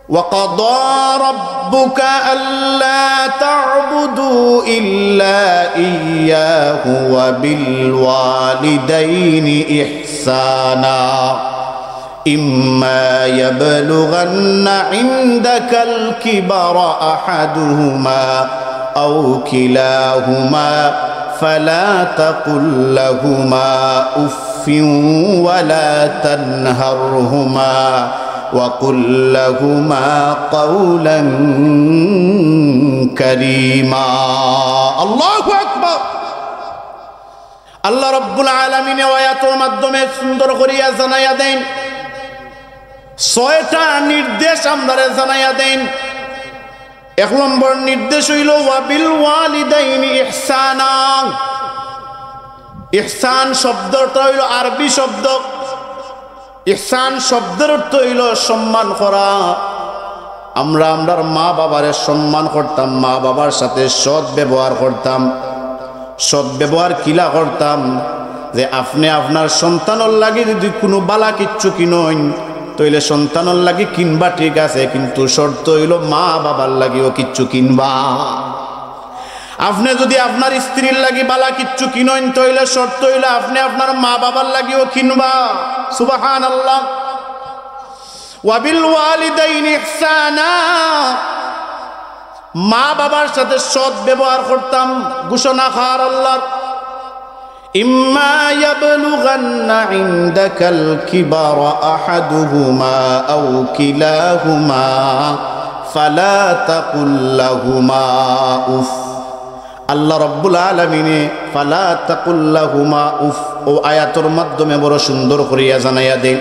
وقضى ربك ألا تعبدوا إلا إياه وبالوالدين إحسانا إما يبلغن عندك الكبر أحدهما أو كلاهما فلا تقل لهما أف ولا تنهرهما وقل لهما قولا كريما الله أكبر আল্লাহ রাব্বুল আলামিন আয়াতের মাধ্যমে সুন্দর করিয়া জানাইয়া দেন, ছয়টা নির্দেশ আমরারে জানাইয়া দেন। এক নম্বর নির্দেশ হইল ওয়াবিল ওয়ালিদাইনি ইহসানা। ইহসান শব্দটা হইল আরবি শব্দ। ইহসান শব্দের অর্থ হইল সম্মান করা। আমরা আমরার মা বাবারে সম্মান করতাম, মা বাবার সাথে সৎ ব্যবহার করতাম। সৎ ব্যবহার কিলা করতাম যে আপনি আপনার সন্তানের লাগি যদি কোনো বালা কিচ্ছু কিনইন তাইলে সন্তানের লাগি কিনবা ঠিক আছে, কিন্তু শর্ত হইল মা বাবার লাগিও কিচ্ছু কিনবা। আপনি যদি আপনার স্ত্রীর লাগি বালা কিচ্ছু কিনইন তাইলে শর্ত হইল আপনি আপনার মা বাবার লাগিও কিনবা। সুবহানাল্লাহ। ওয়াবিল ওয়ালিদাইনি ইহসানা, মা বাবার সাথে সৎ ব্যবহার করতাম। ঘোষণা খার আল্লাহর, ইম্মা ইয়াবলুগান্না ইনদাকাল কিবারা আহাদুহুমা আও কিলাহুমা ফালা তাকুল লাহুমা উফ। আল্লাহ রাব্বুল আলামিনে ফালা তাকুল লাহুমা উফ ও আয়াতের মাধ্যমে বড় সুন্দর করিয়া জানাইয়া দেন,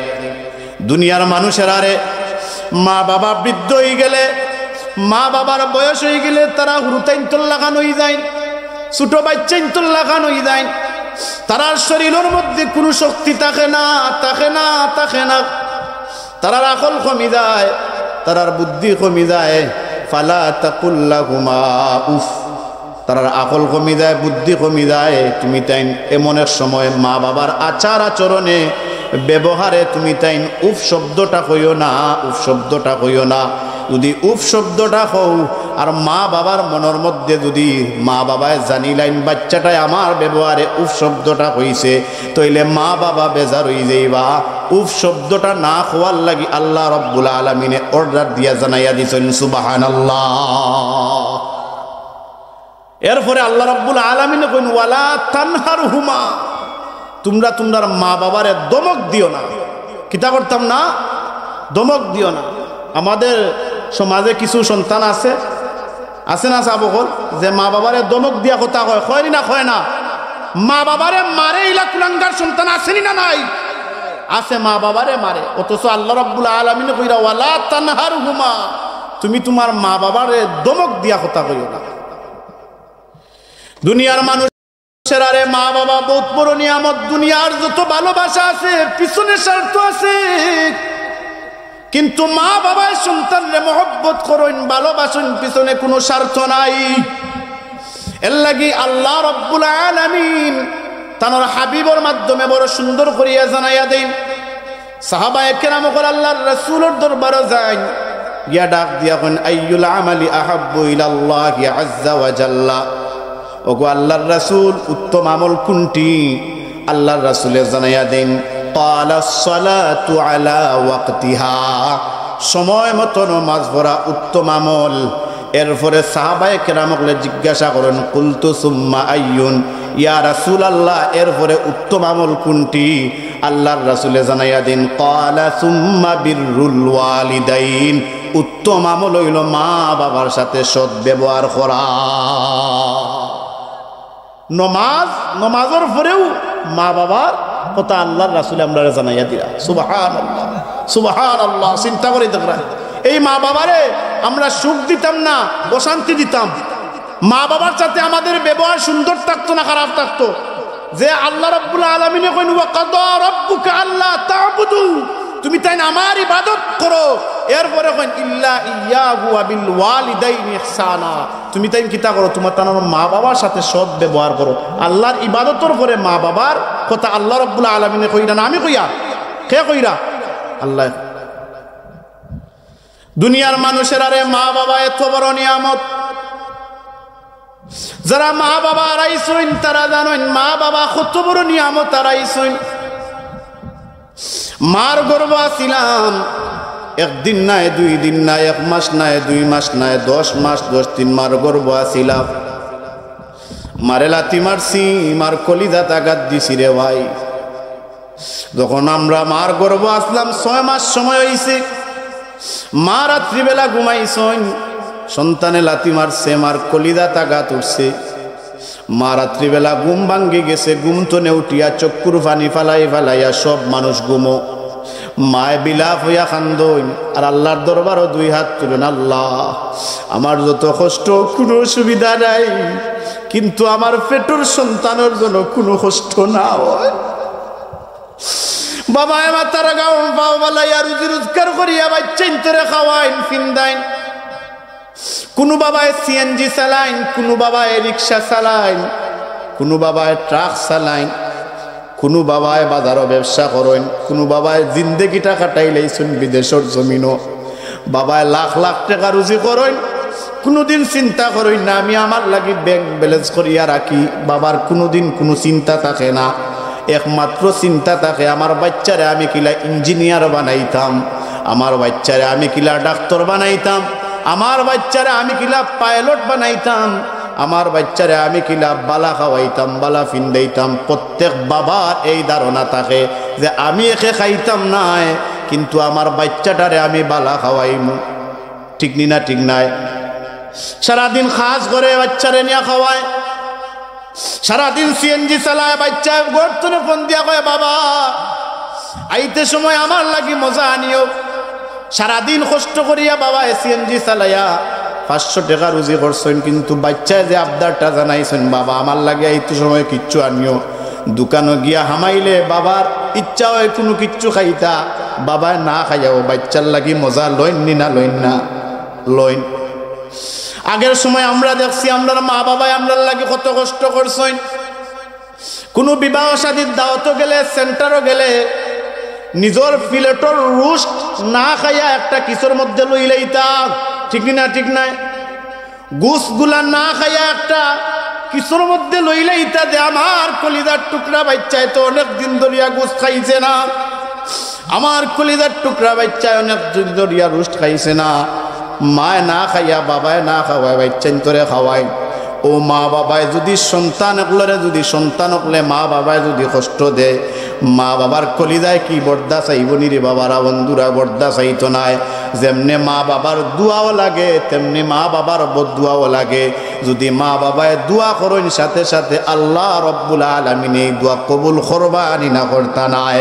দুনিয়ার মানুষের আরে মা বাবা বৃদ্ধ হয়ে গেলে, মা বাবার বয়স হয়ে গেলে তারা হুরুতাইন্তল লাগানো হয়ে যায়, ছোট বাচ্চাইন্তল লাগানো হয়ে যায়। তারার শরীরের মধ্যে কোনো শক্তি থাকে না, থাকে না, থাকে না। তারার আকল কমি যায়, তারার বুদ্ধি কমি যায়। ফালা তাকুল লাহুমা উফ, তারার আকল কমি যায়, বুদ্ধি কমি যায়। তুমি তাই এমন এক সময় মা বাবার আচার আচরণে ব্যবহারে তুমি তাই উফ শব্দটা কইও না, উফ শব্দটা কইও না। যদি উফ শব্দটা হও আর মা বাবার মনের মধ্যে যদি মা বাবায় জানিলাইন বাচ্চাটাই আমার ব্যবহারে উফ শব্দটা হইছে, তইলে মা বাবা বেজার হয়ে যাইবা। উফ শব্দটা না হওয়ার লাগি আল্লাহ রাব্বুল আলামিনে অর্ডার দিয়া জানাইয়া দিছেন। সুবহানাল্লাহ। এরপরে আল্লাহ রাব্বুল আলামিনে কইন ওয়ালা তানহারহুমা, তোমরা তোমার মা বাবারে দমক দিও না। কিতা করতাম না? দমক দিও না। আমাদের সমাজে কিছু সন্তান আছে না সাবকল, যে মা বাবারে দমক দিয়া কথা কয়, কয় না কয় না? মা বাবারে মারে ইলা কুলাঙ্গার সন্তান আসেনি না নাই? আছে, মা বাবারে মারে। অথচ আল্লাহ রাব্বুল আলামিন কইরা ওয়ালা তানহারহুমা, তুমি তোমার মা বাবারে দমক দিয়া কথা কইও না। দুনিয়ার মানুষের আরে মা বাবা বহুত বড় নিয়ামত। দুনিয়ার যত ভালোবাসা আছে পিছনে স্বার্থ আছে, কিন্তু মা বাবার সন্তানরে মহব্বত করেন, ভালোবাসেন, পিছনে কোনো স্বার্থ নাই। এর লাগি আল্লাহ রাব্বুল আলামিন তার হাবিবের মাধ্যমে বড় সুন্দর করিয়া জানাইয়া দেন। সাহাবায়ে কেরাম কল আল্লাহর রাসূলের দরবারে যান, গিয়া ডাক দিয়া কোন আইয়ুল আমালি আহাব্বু ইলাল্লাহি আযজা ওয়া জাল্লা। ওগো আল্লাহর রাসূল, উত্তম আমল কোনটি? আল্লাহর রাসূলে জানাইয়া দেন ক্বালাস সালাতু আলা ওয়াক্তিহা, সময় মতো নামাজ পড়া উত্তম আমল। এরপরে সাহাবায়ে কেরামকে জিজ্ঞাসা করেন কুলতু সুম্মা আইয়ুন, ইয়া রাসূলুল্লাহ এরপরে উত্তম আমল কোনটি? আল্লাহর রাসূলে জানাইয়া দেন ক্বালা সুম্মা বিররুল ওয়ালিদাইন, উত্তম আমল হইল মা বাবার সাথে সৎ ব্যবহার করা। নমাজের পরেও মা বাবার কথা আল্লাহর রাসূল আমরা জানাইয়া দিলা। সুবহানাল্লাহ, সুবহানাল্লাহ। চিন্তা করে দেখরা, এই মা বাবারে আমরা সুখ দিতাম না, অশান্তি দিতাম। মা বাবার সাথে আমাদের ব্যবহার সুন্দর থাকতো না খারাপ থাকতো? যে আল্লাহ রাব্বুল আলামিন কইন ওয়া কাদা রাব্বুকা আল্লা তা'বুদু, তুমি তাই আমার ইবাদত করো। এরপরে কইন ইল্লা ইয়াহু ওয়া বিল ওয়ালিদাইনি ইহসানা, তুমি তাই কিতা করো? তোমার তার মা বাবার সাথে সৎ ব্যবহার করো। আল্লাহর ইবাদতের পরে মা বাবার কথা আল্লাহ রাব্বুল আলামিনে কইরা না, আমি কইয়া? কে কইরা? আল্লাহ। দুনিয়ার মানুষের আরে মা বাবা এত বড় নিয়ামত। যারা মা বাবা হারাইছেন তারা জানেন মা বাবা কত বড় নিয়ামত হারাইছেন। মার গর্ভ ছিলাম একদিন নাই, 2 দিন নাই, 1 মাস নাই, 2 মাস নাই, 10 মাস 10 দিন মার গর্ভ ছিলাম। মারে লাথি মারছি, মার কলিজাত আঘাত দিছি রে ভাই। যখন আমরা মার গর্ভ আসলাম 6 মাস সময় হয়েছে, মা রাত্রিবেলা ঘুমাইছেন, সন্তানে লাথি মারছে, মার কলিজাত আঘাত উঠছে। মা রাত্রিবেলা ঘুম ভাঙ্গি গেছে, ঘুম তো নেউটিয়া চক্ষুর পানি ফালাইয়া সব মানুষ ঘুমো। মায় বিলাপ হইয়া কান্দইন আর আল্লাহর দরবারও 2 হাত তুলেন, আল্লাহ আমার যত কষ্ট কোনো অসুবিধা নাই, কিন্তু আমার পেটের সন্তানের জন্য কোনো কষ্ট না হয়। বাবা আমার তারা গাও পাও বালাইয়া রুজি রোজগার করিয়া বাচ্চা ইন্তরে খাওয়াইন ফিন্দাইন। কোনো বাবায় সিএনজি চালাইন, কোনো বাবায় রিক্সা চালাইন, কোনো বাবায় ট্রাক চালাইন, কোনো বাবায় বাজারও ব্যবসা করেন, কোনো বাবায় জিন্দেগিটা কাটাইলেইছেন বিদেশের জমিনও। বাবায় লাখ লাখ টাকা রুজি করেন, কোনোদিন চিন্তা করেন না আমি আমার লাগি ব্যাংক ব্যালেন্স করিয়া রাখি। বাবার কোনোদিন কোনো চিন্তা থাকে না, একমাত্র চিন্তা থাকে আমার বাচ্চারে আমি কিলা ইঞ্জিনিয়ার বানাইতাম, আমার বাচ্চারে আমি কিলা ডাক্তার বানাইতাম, আমার বাচ্চারে আমি কিলা পাইলট বানাইতাম, আমার বাচ্চারে আমি কিলা বালা খাওয়াইতাম, বালা ফিন্দাইতাম। প্রত্যেক বাবার এই ধারণা থাকে যে আমি একে খাইতাম না, কিন্তু আমার বাচ্চাটারে আমি বালা খাওয়াইম। ঠিক নি না? ঠিক নাই? সারাদিন খাস করে বাচ্চারে নিয়ে খাওয়ায়, সারাদিন সিএনজি চালায়, বাচ্চা গর্তনে ফোন দিয়া কয় বাবা আইতে সময় আমার লাগি মজা আনিও। সারাদিন কষ্ট করিয়া বাবা সিএনজি চালাইয়া 500 টাকা রুজি করছেন, কিন্তু বাচ্চায় যে আবদারটা জানাইছেন বাবা আমার লাগে আইতে সময় কিচ্ছু আনিও। দোকানে গিয়া হামাইলে বাবার ইচ্ছা হয় কোনো কিচ্ছু খাইতা, বাবায় না খাইয়াও বাচ্চার লাগি মজা লইন নি না? লইন না? লইন। আগের সময় আমরা দেখছি আমরা মা বাবাই আমরার লাগে কত কষ্ট করছেন। কোনো বিবাহ শাদীর দাওয়াতও গেলে, সেন্টারও গেলে নিজের প্লেটর রোস্ট না খাইয়া একটা কিসের মধ্যে লই লইতাম। ঠিক না? ঠিক নাই? গোশগুলা না খাইয়া একটা কিসের মধ্যে লই লইতা যে আমার কলিজার টুকরা বাচ্চায় তো অনেক দিন ধরিয়া গোশ খাইছে না, আমার কলিজার টুকরা বাচ্চায় অনেক দিন ধরিয়া রোস্ট খাইছে না। মায় না খাইয়া বাবায় না খাওয়ায় বাচ্চান তোরে খাওয়ায়। ও মা বাবায় যদি সন্তান একলরে, যদি সন্তান একলে মা বাবায় যদি কষ্ট দেয়, মা বাবার কলিজায় কি বর্দা চাইব নি রে বাবারা? বন্ধুরা বর্দা চাইতো নাই। যেমনে মা বাবার দুয়াও লাগে তেমনি মা বাবার বদুয়াও লাগে। যদি মা বাবায় দোয়া করেন সাথে সাথে আল্লাহ রব্বুল আলামিন এই দোয়া কবুল করবানি না করতা নাই।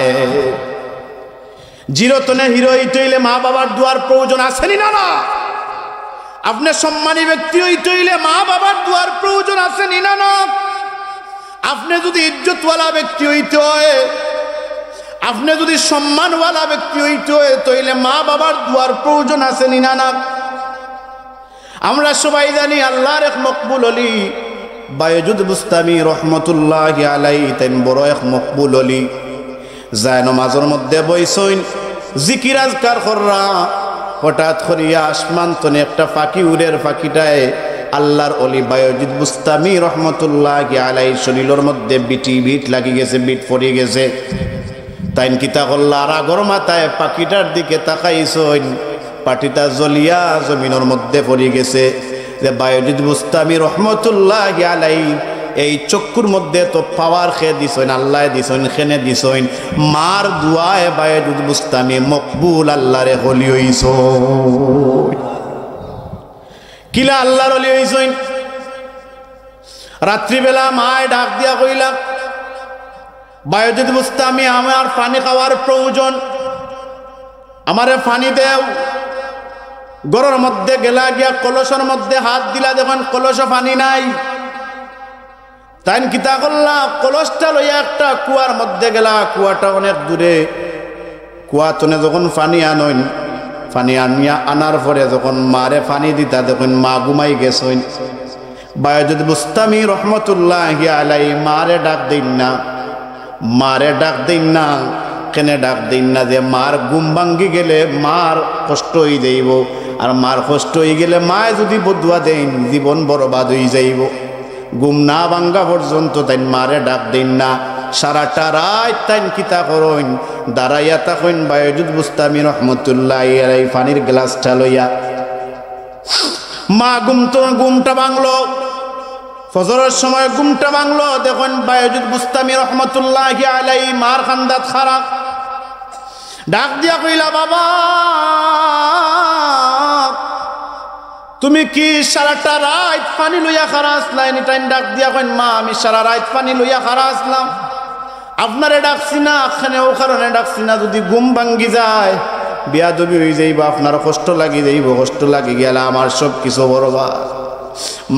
জিরতনে হিরো হইতে হইলে মা বাবার দোয়ার প্রয়োজন আসেনি না? না। আপনি সম্মানী ব্যক্তি হইতে হইলে মা বাবার দোয়ার প্রয়োজন আসেনি না? না। আপনি যদি ইজ্জতওয়ালা ব্যক্তি হইতে হয়, আপনি যদি সম্মানওয়ালা ব্যক্তি হইতে হয়, তাইলে মা বাবার দোয়ার প্রয়োজন আসেনি না? না। আমরা সবাই জানি আল্লাহর এক মকবুল অলি বায়জুদ বুস্তামি রহমতুল্লাহি আলাইহি, তেন বড় এক মকবুল অলি। যায় নমাজের মধ্যে বইসইন, জিকির আজকার কররা, হঠাৎ করিয়া আসমান তনে একটা পাখি উড়ের, পাখিটায় আল্লাহর অলি বায়জুদ বুস্তামি রহমতুল্লাহি আলাইহি শরীরের মধ্যে বিট লাগি গেছে, বিট পড়ে গেছে। তাইন কিতা করলা, রাগর মাথায় পাখিটার দিকে তাকাইছইন, পাখিটা জ্বলিয়া জমিনের মধ্যে পড়ে গেছে। যে বায়জুদ বুস্তামি রহমতুল্লাহি আলাইহি এই চক্ষুর মধ্যে তো পাওয়ার খেয়ে দিছেন, আল্লাহ দিছেন, খেনে দিছেন। মার দুয়ায় বায়জুদ বুস্তামি মকবুল আল্লাহরে হলি হইছ। কিলা আল্লাহর হলি হইছেন? রাত্রিবেলা মায় ডাক দিয়া কইলা বায়জুদ বুস্তামি আমার পানি খাওয়ার প্রয়োজন, আমারে পানি দেও। গরর মধ্যে গেলা গিয়া কলসের মধ্যে হাত দিলা, দেখুন কলসে পানি নাই। তাই কিতা করলা, কলসটা লইয়া একটা কুয়ার মধ্যে গেলা, কুয়াটা অনেক দূরে। কুয়া তনে যখন পানি আনইন, পানি আনিয়া আনার পরে যখন মারে পানি দিতা, দেখুন মা ঘুমাই গেছেন। বায়জুদ বুস্তামি রহমতুল্লাহি আলাইহি মারে ডাক দিন না, মারে ডাক দিন না। কেনে ডাক দিন না? যে মার ঘুম ভাঙ্গি গেলে মার কষ্ট হয়ে যাইব, আর মার কষ্ট হয়ে গেলে মায় যদি বদুয়া দেন জীবন বরবাদ হয়ে যাইব। ঘুম না ভাঙ্গা পর্যন্ত তাই মারে ডাক দেন না, সারাটা রাত তাইন কিতা করইন, দাঁড়াইয়া তাকইন বায়জুদ বুস্তামি রহমতুল্লাহ আলাইহি পানির গ্লাসটা লইয়া। মা ঘুমটা ভাঙলো, ফজরের সময় ঘুমটা ভাঙলো, দেখুন বায়জুদ বুস্তামি রহমতুল্লাহ আলাইহি মার খান্দাত খারাপ, ডাক দিয়া কইলা বাবা তুমি কি সারাটা রাত পানি লইয়া খারা আসলা? এনি টাইম ডাক দিয়া কইন মা আমি সারা রাত পানি লইয়া খারা আসলাম, আপনারে ডাকছি না, এখানে ও কারণে ডাকছি না, যদি ঘুম ভাঙ্গি যায় বিয়াদবি হয়ে যাইব, আপনার কষ্ট লাগি যাইব, কষ্ট লাগি গেলে আমার সব কিছু বরবাদ।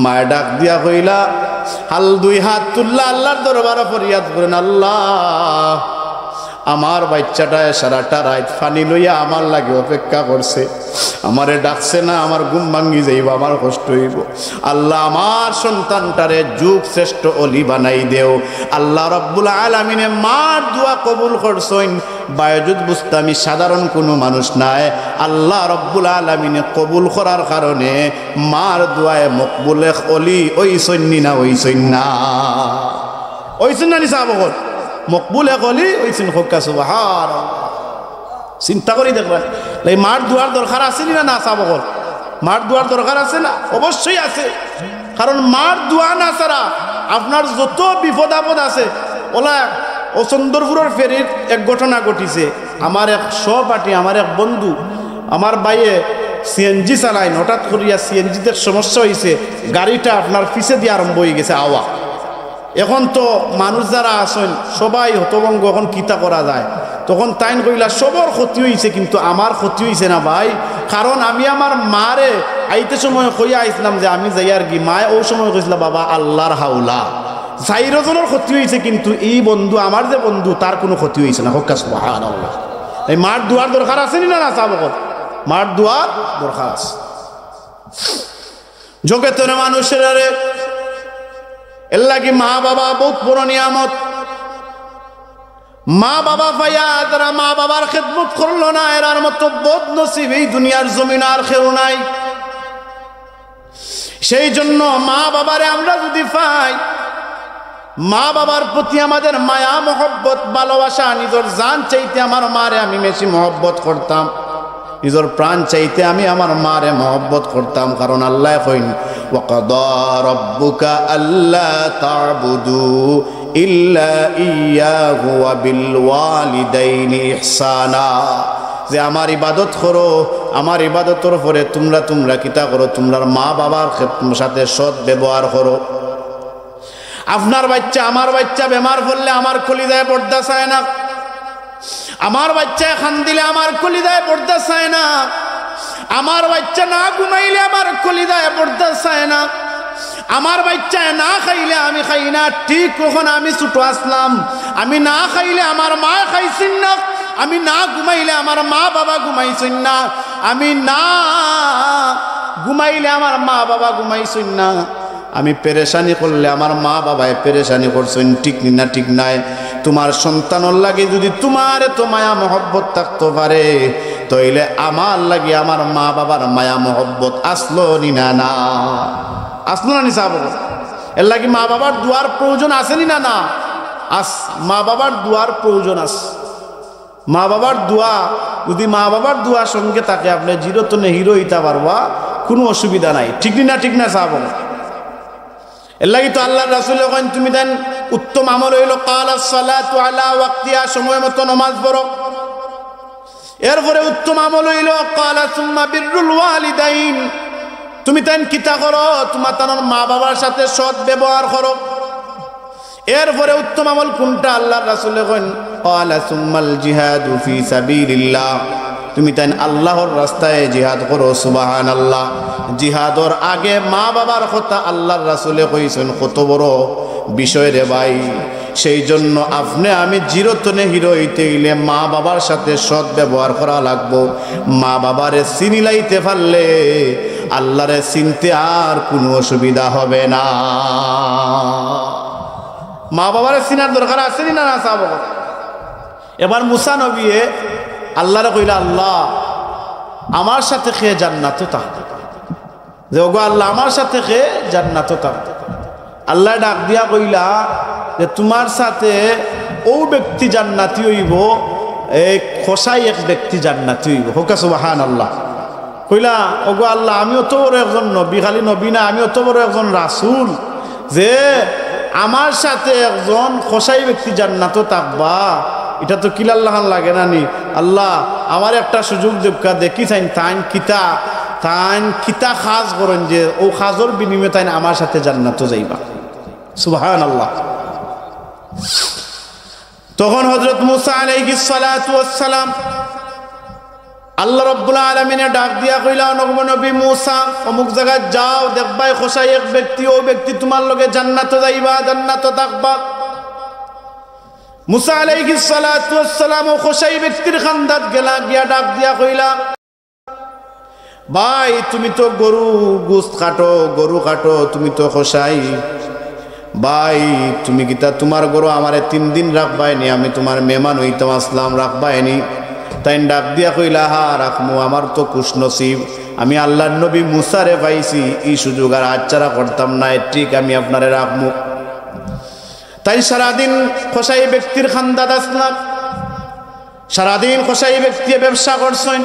মায়ে ডাক দিয়া কইলা দুই হাত তুললা আল্লাহর দরবারে ফরিয়াদ করেন, আল্লাহ আমার বাচ্চাটায় সারাটা রাত পানি লইয়া আমার লাগে অপেক্ষা করছে, আমারে ডাকছে না, আমার ঘুম ভাঙ্গি যাইব, আমার কষ্ট হইব। আল্লাহ আমার সন্তানটারে যুগ শ্রেষ্ঠ অলি বানাই দেও। আল্লাহ রব্বুল আলামিনে মার দোয়া কবুল করছেন। বায়জুদ বুস্তামি সাধারণ কোনো মানুষ নাই, আল্লাহ রব্বুল আলামিনে কবুল করার কারণে মার দোয়ায় মকবুলে অলি ওই সন্নি না ওই সন্না ওই সন্না নিসা বকর মকবুল এক অলি ওই সিন হক্কা সুবহানাল্লাহ। চিন্তা করি দেখবেন এই মার দোয়ার দরকার আছে না না সাবকর? মার দোয়ার দরকার আছে না? অবশ্যই আছে, কারণ মার দোয়া না ছাড়া আপনার যত বিপদ আপদ আছে। ওলা ও চন্দরপুরের ফেরির এক ঘটনা ঘটিছে, আমার এক সহপাঠী, আমার এক বন্ধু, আমার বাইয়ে সিএনজি চালাইন, হঠাৎ করিয়া সিএনজিতে সমস্যা হয়েছে, গাড়িটা আপনার পিছে দিয়ে আরম্ভ হয়ে গেছে আওয়া। এখন তো মানুষ যারা আসেন সবাই হতভঙ্গ, এখন কিতা করা যায়? তখন তাইন কইলা সবর ক্ষতি হয়েছে কিন্তু আমার ক্ষতি হয়েছে না ভাই, কারণ আমি আমার মারে আইতে সময় কইয়া আইসলাম যে আমি যাই আর কি, মায় ও সময় কইছিল বাবা আল্লাহর হাওলা, চাইরজনের ক্ষতি হয়েছে কিন্তু এই বন্ধু আমার যে বন্ধু তার কোনো ক্ষতি হয়েছে না। হক্কা সুবহানাল্লাহ। এই মার দুয়ার দরকার আছে না না সাবকত? মার দুয়ার দরকার আছে। জগতের মানুষের এর লাগি মা বাবা বহুত বড় নিয়ামত। মা বাবা পাইয়া তারা মা বাবার খেদমত করলো না, এরার মতো বদনসিব এই দুনিয়ার জমিন আর কেউ নাই। সেই জন্য মা বাবারে আমরা যদি পাই, মা বাবার প্রতি আমাদের মায়া মহব্বত ভালোবাসা, নিজের জান চাইতে আমার মারে আমি বেশি মহব্বত করতাম, নিজের প্রাণ চাইতে আমি আমার মারে মহব্বত করতাম। কারণ আল্লাহ কইন ওয়াকাদা রাব্বুকা আল্লা তা'বুদু ইল্লা ইয়্যাহু ওয়া বিল ওয়ালিদাইনি ইহসানা, যে আমার ইবাদত করো, আমার ইবাদতের পরে তোমরা কিতা করো, তোমরা মা বাবার সাথে সৎ ব্যবহার করো। আপনার বাচ্চা আমার বাচ্চা বেমার পড়লে আমার কলিজায় পর্দা চায় না, আমার বাচ্চা খান দিলে আমার কলিজায় পর্দা চায় না, আমার বাচ্চা না ঘুমাইলে আমার কলিজায় পর্দা চায় না, আমার বাচ্চা না খাইলে আমি খাই না। ঠিক কখন আমি ছোট আসলাম, আমি না খাইলে আমার মা খাইছেন না, আমি না ঘুমাইলে আমার মা বাবা ঘুমাইছেন না, আমি না ঘুমাইলে আমার মা বাবা ঘুমাইছেন না, আমি পেরেশানি করলে আমার মা বাবায় পেরেশানি করছেন। ঠিক না ঠিক নাই? তোমার সন্তানের লাগে যদি তোমার এত মায়া মহব্বত থাকতে পারে, তাইলে আমার লাগে আমার মা বাবার মায়া মহব্বত আসলো নি না? না আসলো না? নিসাব এর লাগে মা বাবার দুয়ার প্রয়োজন আসেনি না? না আস, মা বাবার দুয়ার প্রয়োজন আস। মা বাবার দোয়া যদি মা বাবার দোয়ার সঙ্গে থাকে, আপনি জিরোতনে হিরো হইতে পারবা, কোনো অসুবিধা নাই। ঠিক না ঠিক না সাহাব? এর লাগি তো আল্লাহ রাসূল কইন তুমি দেন উত্তম আমল হইল কালাস সালাতু আলা ওয়াক্তিহা, সময় মতো নামাজ পড়ো। এরপরে উত্তম আমল হইল কালা সুম্মা বিররুল ওয়ালিদাইন, তুমি দেন কিতা করো, তোমার তার মা বাবার সাথে সৎ ব্যবহার করো। এরপরে উত্তম আমল কোনটা? আল্লাহ রাসূল কইন কালা সুম্মাল জিহাদু ফি সাবিলিল্লাহ, তুমি তাই আল্লাহর রাস্তায় জিহাদ করো। সুবহানাল্লাহ। জিহাদর আগে মা বাবার কথা আল্লাহর রাসূলে কইছেন, কত বড় বিষয় রে ভাই। সেই জন্য আপনি আমি জিরোতনে হিরো হইতে গেলে মা বাবার সাথে সৎ ব্যবহার করা লাগবো। মা বাবারে চিনিলাইতে পারলে আল্লাহরে চিনতে আর কোনো অসুবিধা হবে না। মা বাবারে চিনার দরকার আছে না না সাহাবা? এবার মুসা নবী আল্লাহরে কইলা, আল্লাহ আমার সাথে খেয়ে জান্নাত থাকবে, যে ওগো আল্লাহ আমার সাথে খেয়ে জান্নাত থাকবে। আল্লাহ ডাক দিয়া কইলা যে তোমার সাথে ও ব্যক্তি জান্নাতি হইব, এই খোসাই এক ব্যক্তি জান্নাতি হইব। হোকা সুবহানাল্লাহ। কইলা ওগো আল্লাহ আমি অত বড় একজন নবী, খালি নবী না, আমি অত বড় একজন রাসূল যে আমার সাথে একজন খোসাই ব্যক্তি জান্নাতও থাকবা, এটা তো কিলাল্লাহ লাগে না নি। আল্লাহ আমার একটা সুযোগ দেখা দেখি তাইন কিতা খাজ করেন যে ও খাজর বিনিময়ে তাইন আমার সাথে জান্নাতও যাইবা। সুবহানাল্লাহ। তখন হযরত মুসা আলাইহিস সালাতু ওয়াস সালাম আল্লাহ রাব্বুল আলামিনে ডাক দিয়া কইলা নবী মুসা অমুক জায়গায় যাও, দেখবাই খোসাই এক ব্যক্তি, ও ব্যক্তি তোমার লগে জান্নাতে যাইবা, জান্নাতে থাকবা। মুসা আলাইহিস সালাতু ওয়াস সালাম ও খোসাই ব্যক্তির খান্দাত গেলা, গিয়া ডাক দিয়া কইলা ভাই তুমি তো গরু গোশত কাটো, গরু কাটো, তুমি তো খোসাই ভাই, তুমি কিতা তোমার গরু আমারে 3 দিন রাখবাইনি, আমি তোমার মেহমান হইতাম আসলাম, রাখবাইনি। তাই ডাক দিয়া কইলা হা রাখমু, আমার তো খুশ নসিব, আমি আল্লাহর নবী মুসারে পাইছি, এই সুযোগ আর আচ্ছারা করতাম না, ঠিক আমি আপনারে রাখমু। তাই সারাদিন খোসাই ব্যক্তির খান্দাত আসলাম, সারাদিন খোসাই ব্যক্তি ব্যবসা করছেন।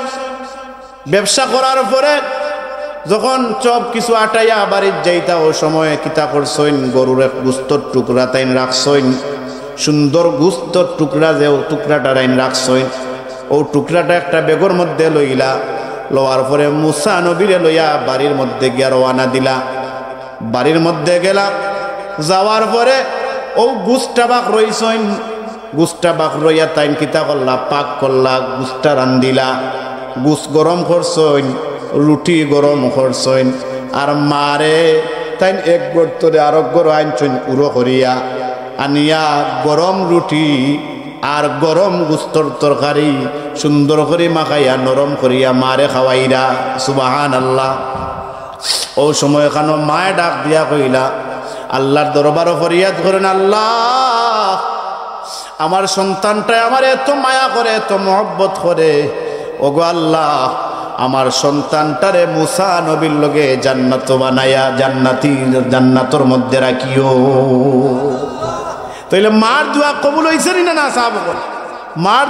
ব্যবসা করার পরে যখন সব কিছু আটাইয়া বাড়ির যাইতা, ও সময় কিতা করছেন, গরুর এক গুস্তর টুকরা তাইন রাখছেন, সুন্দর গুস্তর টুকরা, যে ও টুকরাটা তাইন রাখছেন, ও টুকরাটা একটা বেগর মধ্যে লইলা, লওয়ার পরে মুসা নবীরে লইয়া বাড়ির মধ্যে গিয়া রওয়ানা দিলা। বাড়ির মধ্যে গেলা, যাওয়ার পরে ও গুস্তা বাক রইছেন, গুস্তা বাক রইয়া তাইন কিতা করলা, পাক করলা, গুস্তা রান্দিলা, গুস গরম করছেন, রুটি গরম করছেন, আর মারে তাইন এক গড়তরে আরো গড় আনছেন উড়ো করিয়া, আনিয়া গরম রুটি আর গরম গুস্তর তরকারি সুন্দর করে মাখাইয়া নরম করিয়া মারে খাওয়াইরা। সুবহানাল্লাহ। ও সময় এখানো মায়ে ডাক দিয়া কইলা, আল্লাহর দরবারে ফরিয়াদ করেন, আল্লাহ আমার সন্তানটাই আমার এত মায়া করে, এত মহব্বত করে, ওগো আল্লাহ আমার সন্তানটারে মুসা নবীর লগে জান্নাত বানায়া জান্নাতর মধ্যে রাখিও। তাইলে মার দোয়া কবুল হইছে না না সাহাবগণ? মার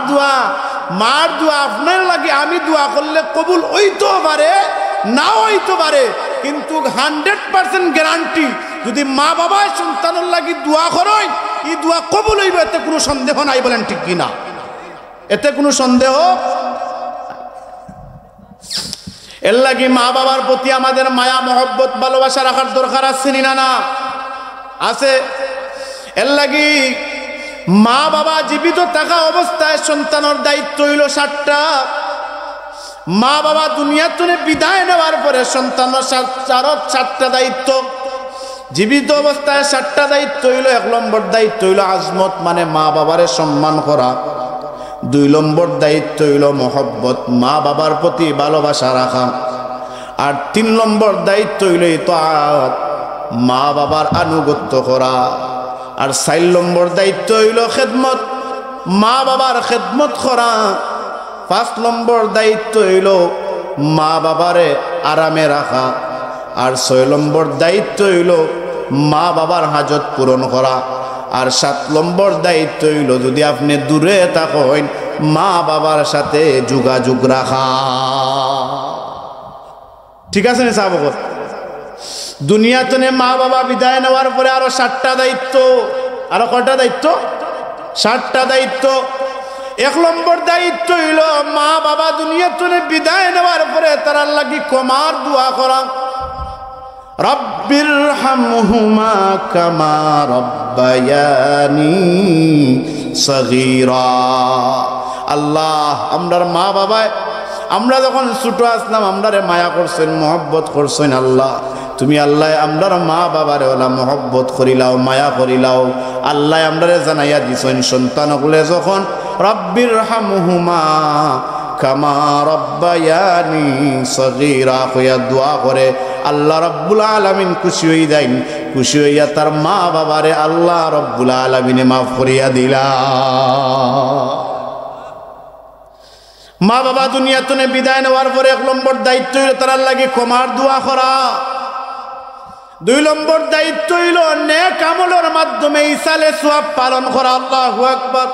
দোয়া আপনার লাগে আমি দোয়া করলে কবুল হইতো পারে, নাও হইতো পারে, কিন্তু 100% গ্যারান্টি যদি মা বাবা সন্তানের লাগি দোয়া করেন, এই দোয়া কবুল হইবে, এতে কোনো সন্দেহ নাই। বলেন ঠিক কিনা? এতে কোনো সন্দেহ? এর লাগি মা বাবার প্রতি আমাদের মায়া মহব্বত ভালোবাসা রাখার দরকার আছে না না? আছে। এর লাগি মা বাবা জীবিত থাকা অবস্থায় সন্তানের দায়িত্ব হইল 7টা। মা বাবা দুনিয়া থেকে বিদায় নেওয়ার পরে সন্তানের 7টা দায়িত্ব। জীবিত অবস্থায় 7টা দায়িত্ব হইল। 1 নম্বর দায়িত্ব হইল আজমত, মানে মা বাবারে সম্মান করা। 2 নম্বর দায়িত্ব হইল মহব্বত, মা বাবার প্রতি ভালোবাসা রাখা। আর 3 নম্বর দায়িত্ব হইল ইতাআত, মা বাবার আনুগত্য করা। আর 4 নম্বর দায়িত্ব হইল খেদমত, মা বাবার খেদমত করা। 5 নম্বর দায়িত্ব হইল মা বাবারে আরামে রাখা। আর 6 নম্বর দায়িত্ব হইল মা বাবার হাজত পূরণ করা। আর 7 নম্বর দায়িত্ব হইল যদি আপনি দূরে থাকেন মা বাবার সাথে যোগাযোগ রাখা। ঠিক আছে না সাহাবগণ? দুনিয়াতে মা বাবা বিদায় নেওয়ার পরে আরো 7টা দায়িত্ব। আরো কয়টা দায়িত্ব? 7টা দায়িত্ব। 1 নম্বর দায়িত্ব হইল মা বাবা দুনিয়াতে বিদায় নেওয়ার পরে তার লাগি ক্ষমার দোয়া করা। রব্বিরহামহুমা কামা রব্বায়ানি সগীরা। আল্লাহ আমরার মা বাবায় আমরা যখন ছোট আসলাম আমরারে মায়া করছেন, মহব্বত করছেন। আল্লাহ তুমি আল্লাহ আমরার মা বাবারে ওলা মহব্বত করিলাও, মায়া করিলাও। আল্লাহ আমরারে জানাইয়া দিছেন সন্তানগুলো যখন রব্বিরহামহুমা কামা রব্বায়ানি সগীরা কইয়া দোয়া করে, আল্লাহ রব্বুল আলামিন খুশি হই দেন। খুশি হইয়া তার মা বাবারে আল্লাহ রব্বুল আলামিনে মাফ করিয়া দিলা। মা বাবা দুনিয়াতে বিদায় নেওয়ার পরে 1 নম্বর দায়িত্ব হইল তার লাগি ক্ষমার দোয়া করা। 2 নম্বর দায়িত্ব হইল নেক আমলের মাধ্যমে ইসালে সওয়াব পালন করা। আল্লাহু আকবার।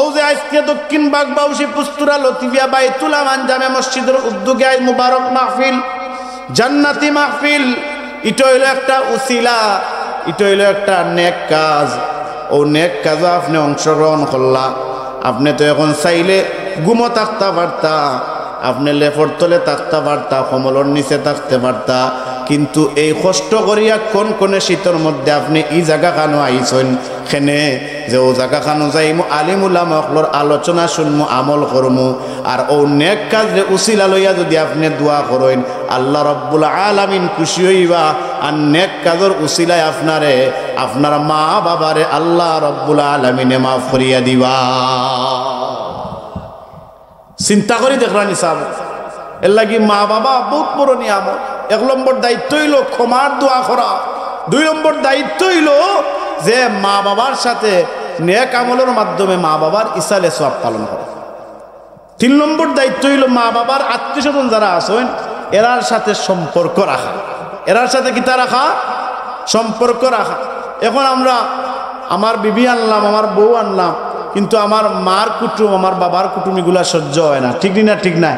ও যে আজকে দক্ষিণ বাগবাউসী পুস্তুরা লতিফিয়া বাইতুল আমান জামে মসজিদের উদ্যোগে মুবারক মাহফিল, জান্নাতি মাহফিল, এটা হইল একটা উসিলা, এটা হইল একটা নেক কাজ। ও নেক কাজে আপনি অংশগ্রহণ করলা। আপনি তো এখন চাইলে গুমো থাকতে পারতা, আপনি লেফর তলে থাকতে পারতা, কমলর নিচে থাকতে পারতা, কিন্তু এই কষ্ট করিয়া কোনে শীতের মধ্যে আপনি এই জায়গা খানো আইছেন খেনে যে ও জায়গা খানো যাইমু, আলিম উলামা সকলের আলোচনা শুনমু, আমল করমু। আর ও নেক কাজে উসিলা লইয়া যদি আপনি দোয়া করেন, আল্লাহ রব্বুল আলামিন খুশি হইবা। আর নেক কাজের উসিলায় আপনারে আপনার মা বাবারে আল্লাহ রব্বুল আলামিনে মাফ করিয়া দিবা। চিন্তা করি দেখলাম হিসাব। এর লাগি মা বাবা বহুত বড় নিয়ামত। 1 নম্বর দায়িত্ব হইল ক্ষমার দোয়া করা। 2 নম্বর দায়িত্ব হইল যে মা বাবার সাথে নেক আমলের মাধ্যমে মা বাবার ইসালে সওয়াব পালন করা। 3 নম্বর দায়িত্ব হইল মা বাবার আত্মীয় স্বজন যারা আছেন এরার সাথে সম্পর্ক রাখা। এরার সাথে কিতা রাখা? সম্পর্ক রাখা। এখন আমরা আমার বিবি আনলাম, আমার বউ আনলাম, কিন্তু আমার মার কুটুম, আমার বাবার কুটুম এগুলা সহ্য হয় না। ঠিক না? ঠিক না?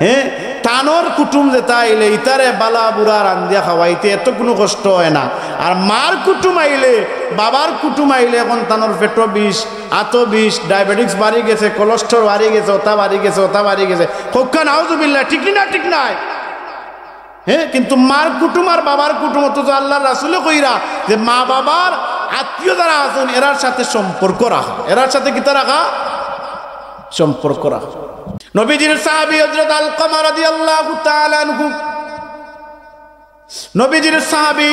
হ্যাঁ, তানোর কুটুম যেটা আইলে ইতারে বালা বুড়া রান্দিয়া খাওয়াইতে এত কোনো কষ্ট হয় না। আর মার কুটুম আইলে, বাবার কুটুম আইলে এখন তানোর পেটো বিষ, আতো বিষ, ডায়াবেটিক্স বাড়ি গেছে, কোলেস্ট্রল বাড়ি গেছে, ওটা বাড়ি গেছে, ওটা বাড়ি গেছে। হক্কা নাউজুবিল্লাহ। ঠিক না? ঠিক নাই? হ্যাঁ, কিন্তু মার কুটুম আর বাবার কুটুম, অথচ আল্লাহর রাসূল কইরা যে মা বাবার আত্মীয় যারা আছেন এরার সাথে সম্পর্ক রাখা। এরার সাথে কিতা রাখা? সম্পর্ক রাখা। নবীজির সাহাবী হযরত আলকামা রাদিয়াল্লাহু তাআলা আনহু, নবীজির সাহাবী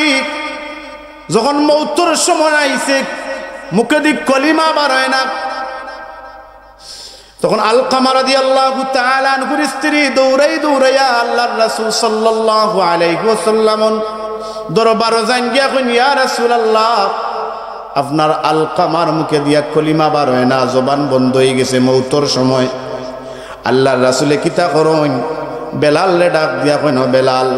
যখন মৌতের সময় আইছে, মুখে দিয়ে কলিমা বার হয় না, তখন আলকামা রাদিয়াল্লাহু তাআলা আনহুর স্ত্রী দৌড়াইয়া আল্লাহর রাসূল সাল্লাল্লাহু আলাইহি ওয়াসাল্লাম দরবারে যান গিয়া কইন, ইয়া রাসূলুল্লাহ, আপনার আলকামার মুখে দিয়া কলিমা বার হয় না, জবান বন্ধ হয়ে গেছে মৌতের সময়। আল্লাহর রাসূলে কিতা করেন? বেলাল রে ডাক দিয়া কইন, বেলাল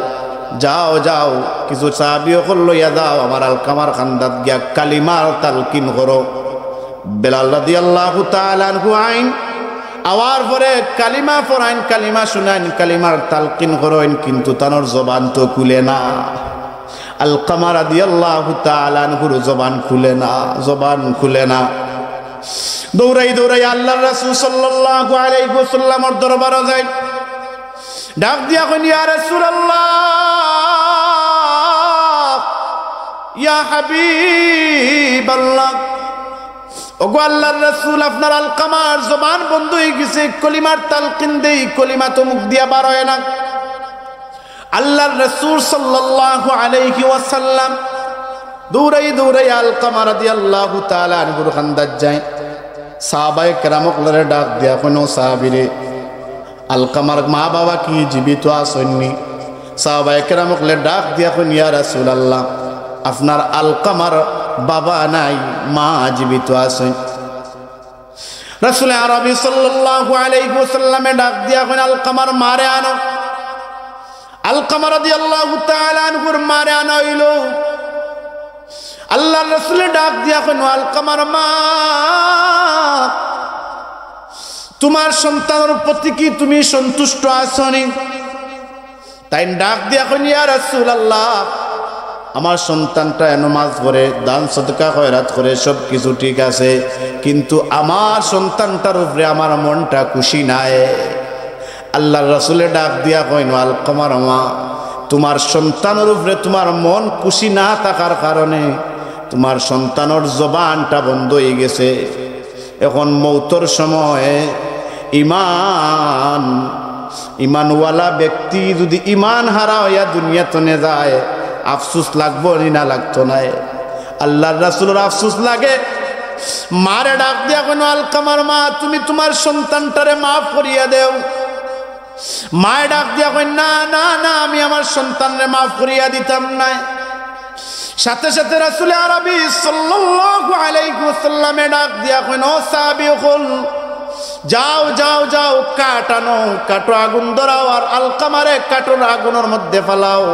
যাও যাও, কিছু সাহাবী সকল লইয়া যাও, আমার আলকামার খান্দাত গিয়া কালিমার তালকিন করো। বেলাল রাদিয়াল্লাহু তাআলা আনহু আইন আওয়ার পরে কালিমা পড়াইন, কালিমা শুনাইন, কালিমার তালকিন করেন, কিন্তু তানোর জবান তো খুলে না। আলকামা রাদিয়াল্লাহু তাআলা আনহুর জবান খুলে না, জবান খুলে না। দৌড়াই আল্লাহর রাসূল সাল্লাল্লাহু আলাইহি ওয়াসাল্লামের দরবারে যায়, ডাক দিয়া কইন, ইয়া রাসূলুল্লাহ, ইয়া হাবিবাল্লাহ, ওগো আল্লাহর রাসূল, আপনার আলকামার জবান বন্ধ হয়ে গেছে, কলিমার তালকিন দেই, কলিমা তো মুখ দিয়া বার হয় না। আল্লাহর রাসূল সাল্লাল্লাহু আলাইহি ওয়াসাল্লাম দৌড়াই আলকামা রাদিয়াল্লাহু তাআলা আনহুর খান্দাত যায়। সাহাবায়ে কেরামকলরে ডাক দিয়া কোনো সাহাবীরে, আলকামার মা বাবা কি জীবিত আসেননি? সাহাবায়ে কেরামকলে ডাক দিয়া কইন, ইয়া রাসূলুল্লাহ, আপনার আলকামার বাবা নাই, মা জীবিত আছেন। রাসূল আরবি সাল্লাল্লাহু আলাইহি ওয়াসাল্লামে ডাক দিয়া কইন, আলকামার মারে আনো। আলকামা রাদিয়াল্লাহু তাআলা আনহুর মারে আনা হইল। আল্লাহর রাসূল ডাক দিয়া কইন, আলকামার মা, তোমার সন্তানের প্রতি কি তুমি সন্তুষ্ট আছনি? তাই ডাক দিয়া কইন, ইয়া রাসূলুল্লাহ, আমার সন্তানটা নামাজ পড়ে, দান সদকা খয়রাত করে, সব কিছু ঠিক আছে, কিন্তু আমার সন্তানটার উপরে আমার মনটা খুশি নাই। আল্লাহর রাসূলে ডাক দিয়া কইন, আলকামার মা, তোমার সন্তানের উপরে তোমার মন খুশি না থাকার কারণে তোমার সন্তানের জবানটা বন্ধ হয়ে গেছে। এখন মৌতের সময় ইমানওয়ালা ব্যক্তি যদি ইমান হারা হইয়া দুনিয়াতে যায়, আফসোস লাগবো না? লাগতো না? আল্লাহর রাসূলের আফসোস লাগে। মারে ডাক দিয়া কইন, আলকামার মা, তুমি তোমার সন্তানটারে মাফ করিয়া দেও। মায়ে ডাক দিয়া কইন, না না না, আমি আমার সন্তানরে মাফ করিয়া দিতাম না। সাথে সাথে রাসূল আরবি সাল্লাল্লাহু আলাইহি ওয়াসাল্লামে ডাক দিয়া কইন, ও সাহাবী সকল, যাও যাও যাও কাটানো কাটো আগুন ধরাও আর আলকামারে কাটোর আগুনের মধ্যে ফালাও।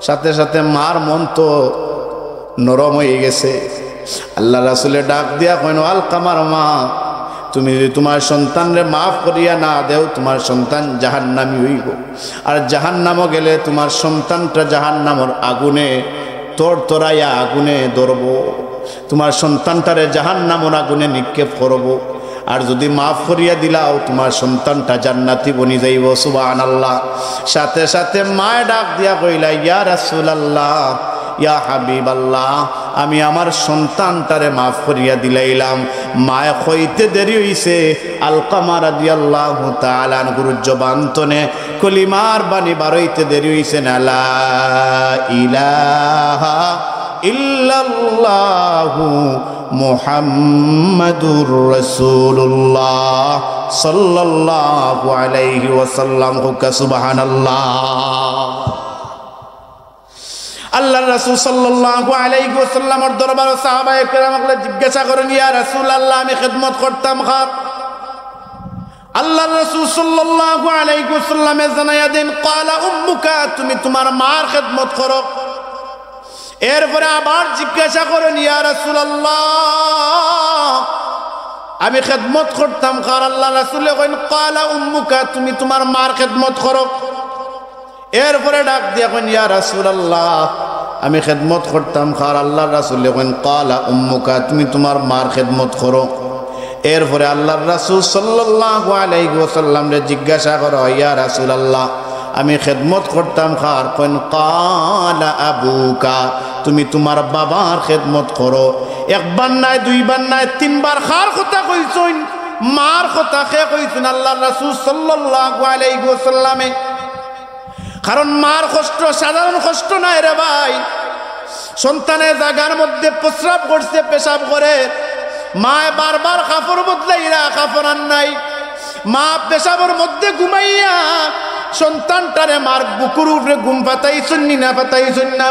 সাথে সাথে মার মন তো নরম হয়ে গেছে। আল্লাহ রাসূলে ডাক দিয়া কইন, আলকামার মা, তুমি যদি তোমার সন্তানরে মাফ করিয়া না দেও তোমার সন্তান জাহান্নামী হইব, আর জাহান্নামও গেলে তোমার সন্তানটা জাহান্নামের আগুনে তরতরাইয়া আগুনে ধরব, তোমার সন্তানটারে জাহান্নামের আগুনে নিক্ষেপ করব। আর যদি মাফ করিয়া দিলাও তোমার সন্তানটা জান্নাতি বনি যাইব। সুবহানাল্লাহ। সাথে সাথে মায় ডাক দিয়া কইলা, ইয়া রাসূলুল্লাহ, ইয়া হাবিবাল্লাহ, আমি আমার সন্তানটারে মাফ করিয়া দিলাইলাম। মায় কইতে দেরি হইছে, আলকামা রাদিয়াল্লাহু তাআলা আনহুর জবান তনে কলিমার বাণী বারইতে দেরি হইছে না, লা ইলাহা ইল্লাল্লাহু মুহাম্মাদুর রাসূলুল্লাহ সাল্লাল্লাহু আলাইহি ওয়াসাল্লাম। সুবহানাল্লাহ। আল্লাহর রাসূল সাল্লাল্লাহু আলাইহি ওয়াসাল্লামের দরবারে সাহাবায়ে কেরামকে জিজ্ঞাসা করেন, ইয়া রাসূলুল্লাহ, আমি খিদমত করতাম খাত। আল্লাহর রাসূল সাল্লাল্লাহু আলাইহি ওয়াসাল্লামে জানায়া দেন, ক্বালা উম্মুকা, তুমি তোমার মার খিদমত করো। এরপরে আবার জিজ্ঞাসা করেন, ইয়া রাসূলুল্লাহ, আমি খিদমত করতাম কার? আল্লাহ রাসূল কইন, ক্বালা উম্মুকা, তুমি তোমার মার খিদমত করো। এরপরে ডাক দিয়া কইন, ইয়া রাসূলুল্লাহ, আমি খিদমত করতাম কার? আল্লাহর রাসূল কইন, ক্বালা উম্মুকা, তুমি তোমার মার খিদমত করো। এরপরে আল্লাহর রাসূল সাল্লাল্লাহু আলাইহি ওয়াসাল্লাম রে জিজ্ঞাসা করো, ইয়া রাসূলুল্লাহ, আমি খিদমত করতাম কার? কইন, ক্বালা আবুকা, তুমি তোমার বাবার খিদমত করো। একবার নাই, দুইবার নাই, তিনবার খার কথা কইছেন, মার কথা কে কইছেন আল্লাহর রাসূল সাল্লাল্লাহু আলাইহি ওয়াসাল্লামে। কারণ মার কষ্ট সাধারণ কষ্ট নাই রে ভাই। সন্তানের জায়গার মধ্যে প্রস্রাব করছে, পেশাব করে, মায় বারবার কাপড় বদলাইরা কাপড় আন নাই, মা পেশাবের মধ্যে ঘুমাইয়া সন্তানটারে মার বুকুর উপরে ঘুম পাতাইছেন না পাতাইছেন না।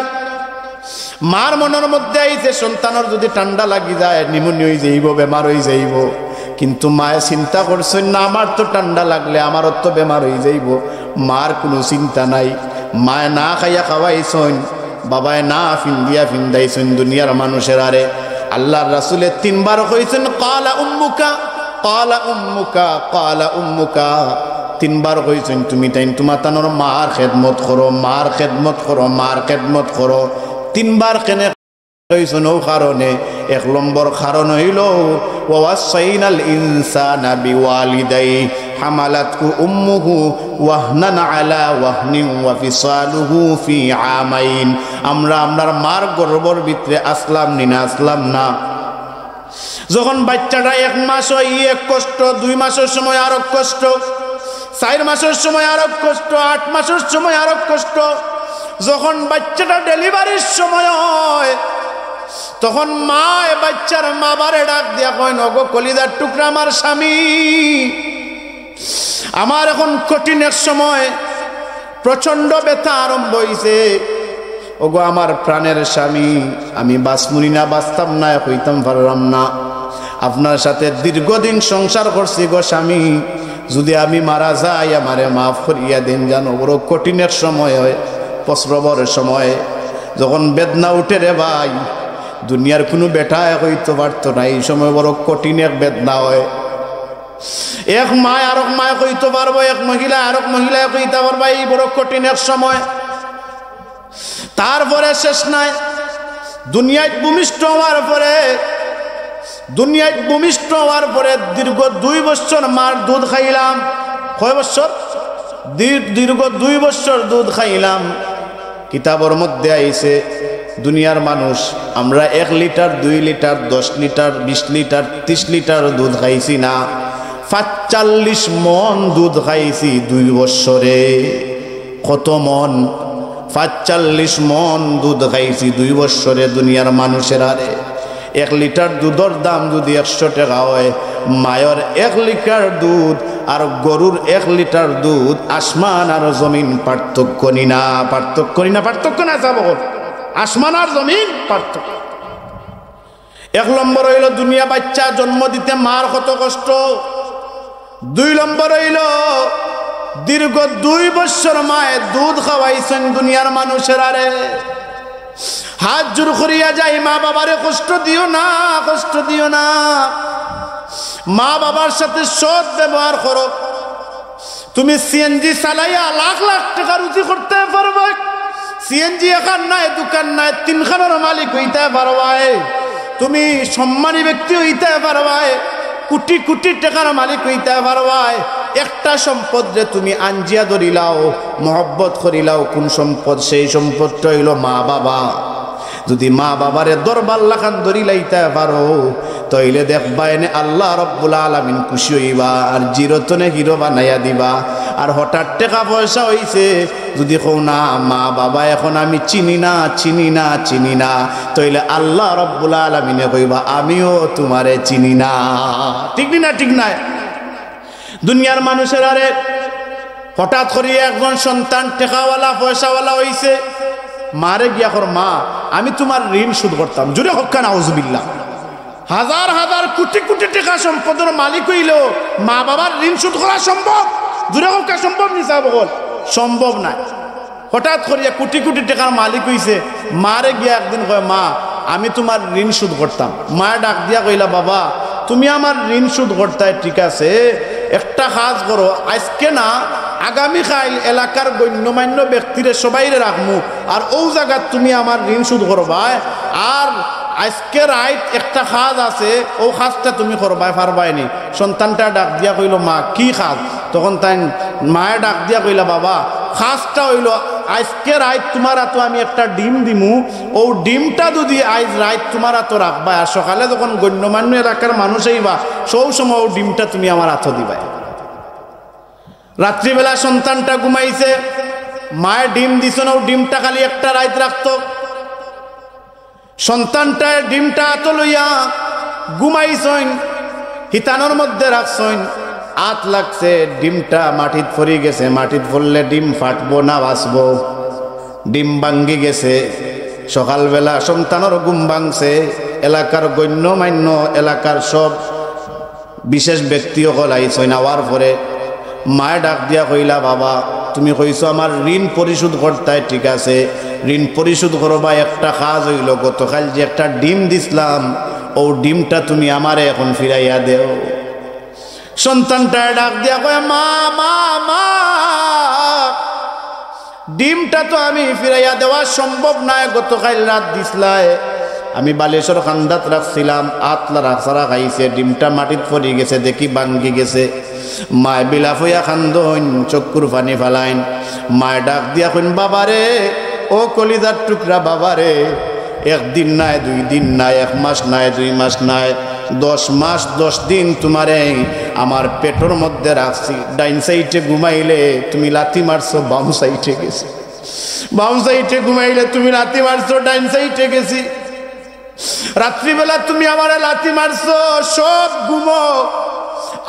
মার মনের মধ্যে আইছে সন্তানের যদি ঠান্ডা লাগি যায়, নিমোনিয়া হয়ে যাইব, বেমার হয়ে যাইব। কিন্তু মায়ে চিন্তা করছেন না, আমার তো ঠান্ডা লাগলে আমারও তো বেমার হয়ে যাইব। মার কোনো চিন্তা নাই। মায়ে না খাইয়া খাওয়াইছেন, বাবায় না ফিন্দিয়া ফিন্দাইছেন দুনিয়ার মানুষের আরে। আল্লাহর রাসূলে তিনবার কইছেন, ক্বালা উম্মুকা, ক্বালা উম্মুকা, ক্বালা উম্মুকা, তিনবার কইছেন তুমি তাই তোমার তানোর মার খেদমত করো, মার খেদমত করো, মার খেদমত করো। তিনবার কেন কইছেন? ও কারণে, এক নম্বর কারণ হইল, ওয়াসাইনাল ইনসানা বিওয়ালিদাইহি হামালাতহু উম্মুহু ওয়াহনান আলা ওয়াহনিন ওয়া ফিসালুহু ফি আমাইন। আমরা আমরার মার গর্ভের ভিতরে আসলাম নি না আসলাম না। যখন বাচ্চাটা 1 মাস হয় এক কষ্ট, 2 মাসের সময় আরো কষ্ট, 4 মাসের সময় আরো কষ্ট, 8 মাসের সময় আরো কষ্ট। যখন বাচ্চাটা ডেলিভারির সময় হয় তখন মা বাচ্চার মা বারে ডাক দিয়া কয়, নগো কলিজার টুকরা আমার স্বামী, আমার এখন কঠিন এক সময়, প্রচন্ড ব্যথা আরম্ভ হইছে। ওগো আমার প্রাণের স্বামী, আমি বাঁচমুনি না, বাঁচতাম না, হইতাম পারলাম না। আপনার সাথে দীর্ঘদিন সংসার করছি গো স্বামী, যদি আমি মারা যাই আমারে মাফ করিয়া দিন। জানো বড় কঠিনের সময় হয়, প্রসবের সময় যখন বেদনা উঠে রে ভাই, দুনিয়ার কোনো বেটা হইতে পারতো না। এই সময় বড় কঠিন এক বেদনা হয়। এক মায় আরেক মায় কইতে পারবো, এক মহিলা আরেক মহিলা কইতে পারবো, এই বড় কঠিন এক সময়। তারপরে শেষ নাই, দুনিয়ায় ভূমিষ্ঠ হওয়ার পরে, দুনিয়ায় ভূমিষ্ঠ হওয়ার পরে দীর্ঘ 2 বছর মার দুধ খাইলাম। কয় বছর? দীর্ঘ 2 বছর দুধ খাইলাম। কিতাবের মধ্যে আইছে দুনিয়ার মানুষ আমরা 1 litre, 2 litre, 10 litre, 20 litre, 30 litre দুধ খাইছি না, 45 মন দুধ খাইছি 2 বছরে। কত মন? 45 মন দুধ খাইছি 2 বছরে দুনিয়ার মানুষের আরে। 1 লিটার দুধের দাম যদি 100 টাকা হয়, মায়ের 1 লিটার দুধ আর গরুর 1 লিটার দুধ আসমান আর জমিন পার্থক্য নি না, পার্থক্য নি না, পার্থক্য না যাব, আসমান আর জমিন পার্থক্য। 1 নম্বর হইল দুনিয়া বাচ্চা জন্ম দিতে মার কত কষ্ট। 2 নম্বর হইল দীর্ঘ 2 বছর মায়ে দুধ খাওয়াইছেন দুনিয়ার মানুষের। আরে হাত জোর করিয়া যাই, মা বাবারে কষ্ট দিও না, কষ্ট দিও না। মা বাবার সাথে সৎ ব্যবহার করো। তুমি সিএনজি চালাইয়া লাখ লাখ টাকা রুজি করতে পারবে। সিএনজি এখান নাই, দোকান নাই, 3খানের মালিক হইতে পারবাই। তুমি সম্মানী ব্যক্তি হইতে পারবাই, কোটি কোটি টাকার মালিক হইতে পারবাই। একটা সম্পদ যে তুমি আঞ্জিয়া ধরিলাও, মহব্বত করিলাও, কোন সম্পদ? সেই সম্পদটা হইল মা বাবা। যদি মা বাবারে দরবার লাখান ধরি লাইতে পারো, তাইলে দেখবা এনে আল্লাহ রব্বুল আলামিন খুশি হইবা, আর জিরতনে হিরো বানাইয়া দিবা। আর হঠাৎ টাকা পয়সা হইছে, যদি কও না মা বাবা এখন আমি চিনি না, চিনি না, চিনি না, তাইলে আল্লাহ রব্বুল আলামিনে কইবা আমিও তোমারে চিনি না। ঠিক না? ঠিক নাই? দুনিয়ার মানুষের আরে হঠাৎ করে একজন সন্তান টাকাওয়ালা পয়সাওয়ালা হইছে, মারে গিয়া কর মা আমি তোমার ঋণ শোধ করতাম। জুড়ে হক্কা নাউজুবিল্লাহ। হাজার হাজার কোটি কোটি টাকা সম্পদের মালিক হইল, মা বাবার ঋণ শোধ করা সম্ভব? জুড়ে হক্কা সম্ভব নিসা বল? সম্ভব নাই। হঠাৎ করিয়া কোটি কোটি টাকার মালিক হইছে, মারে গিয়া একদিন কয় মা আমি তোমার ঋণ শোধ করতাম। মায়ে ডাক দিয়া কইলা বাবা তুমি আমার ঋণ শোধ করতাই ঠিক আছে, একটা কাজ করো, আজকে না আগামীকাল এলাকার গণ্যমান্য ব্যক্তিরে সবাইরে রাখমু, আর ও জায়গা তুমি আমার ঋণ শোধ করবা। আর আজকে রাইত একটা কাজ আছে, ও কাজটা তুমি করবাই পারবাইনি। সন্তানটা ডাক দিয়া কইল মা কি কাজ? তখন তাই মায়ে ডাক দিয়া কইলা বাবা কাজটা হইল আজকে রাইত তোমার তো আমি একটা ডিম দিমু, ও ডিমটা যদি আজ রাইত তোমার তো রাখবা, আর সকালে যখন গণ্যমান্য এলাকার মানুষ আইবা সব সময় ও ডিমটা তুমি আমার হাতে দিবাই। রাত্রিবেলা সন্তানটা ঘুমাইছে, মায়ের ডিম দিছ না, ও ডিমটা খালি একটা রাইত রাখতো। সন্তানটা ডিমটা হাতে লইয়া ঘুমাইছইন, হিতানোর মধ্যে রাখছইন, হাত লাগছে, ডিমটা মাটিত পড়ে গেছে। মাটিত পড়লে ডিম ফাটবো না বাঁচবো? ডিম ভাঙ্গি গেছে। সকালবেলা সন্তানের ঘুম ভাঙছে, এলাকার গণ্যমান্য এলাকার সব বিশেষ ব্যক্তি সকল আইসইন। আওয়ার পরে মায়ে ডাক দিয়া কইলা বাবা তুমি কইছো আমার ঋণ পরিশোধ করতাই ঠিক আছে, ঋণ পরিশোধ করবা, একটা কাজ হইল গতকাল যে একটা ডিম দিছিলাম ও ডিমটা তুমি আমারে এখন ফিরাইয়া দেও। সন্তানটা ডাক দিয়া কয় মা মা মা ডিমটা তো আমি ফিরাইয়া দেওয়া সম্ভব নয়, গতকাল রাত দিছলাই, আমি বালেশ্বর খান্দাত রাখছিলাম, আতলা রাখসারা খাইছে, ডিমটা মাটিত পড়ে গেছে, দেখি ভাঙ্গি গেছে। মায় বিলাপ হইয়া খান্দন, চক্ষুর পানি ফেলাইন। মায় ডাক দিয়া কইন বাবারে ও কলিজার টুকরা বাবারে, একদিন নাই, 2 দিন নাই, 1 মাস নাই, 2 মাস নাই, 10 মাস 10 দিন তোমারে আমার পেটের মধ্যে রাখছি। ডাইন সাইডে ঘুমাইলে তুমি লাথি মারছো, বাম সাইডে গেছি। বাম সাইডে ঘুমাইলে তুমি লাথি মারছো, ডাইন সাইডে গেছি। রাত্রিবেলা তুমি আমারে লাথি মারছো, সব ঘুমো,